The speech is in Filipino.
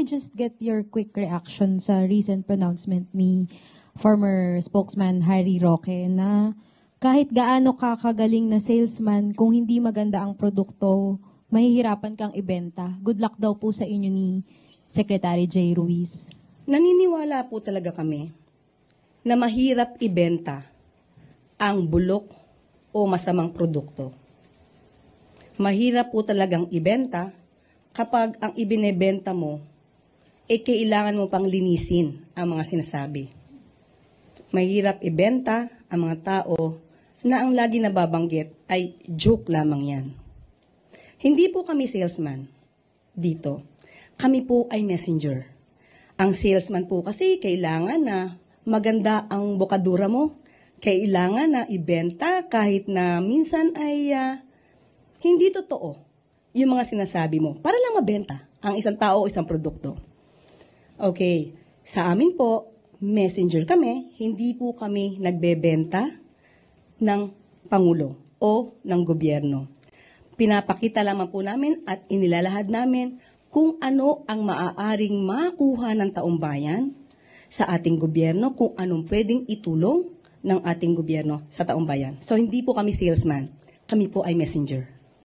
I just get your quick reaction sa recent pronouncement ni former spokesman Harry Roque na kahit gaano ka kagaling na salesman, kung hindi maganda ang produkto, mahihirapan kang ibenta. Good luck daw po sa inyo ni Secretary Jay Ruiz. Naniniwala po talaga kami na mahirap ibenta ang bulok o masamang produkto. Mahirap po talagang ibenta kapag ang ibinebenta mo, kailangan mo pang linisin ang mga sinasabi. Mahirap ibenta ang mga tao na ang lagi nababanggit ay joke lamang yan. Hindi po kami salesman dito. Kami po ay messenger. Ang salesman po kasi kailangan na maganda ang bokadura mo. Kailangan na ibenta kahit na minsan ay hindi totoo yung mga sinasabi mo para lang mabenta ang isang tao o isang produkto. Okay, sa amin po, messenger kami, hindi po kami nagbebenta ng Pangulo o ng gobyerno. Pinapakita lamang po namin at inilalahad namin kung ano ang maaaring makuha ng taong bayan sa ating gobyerno, kung anong pwedeng itulong ng ating gobyerno sa taong bayan. So hindi po kami salesman, kami po ay messenger.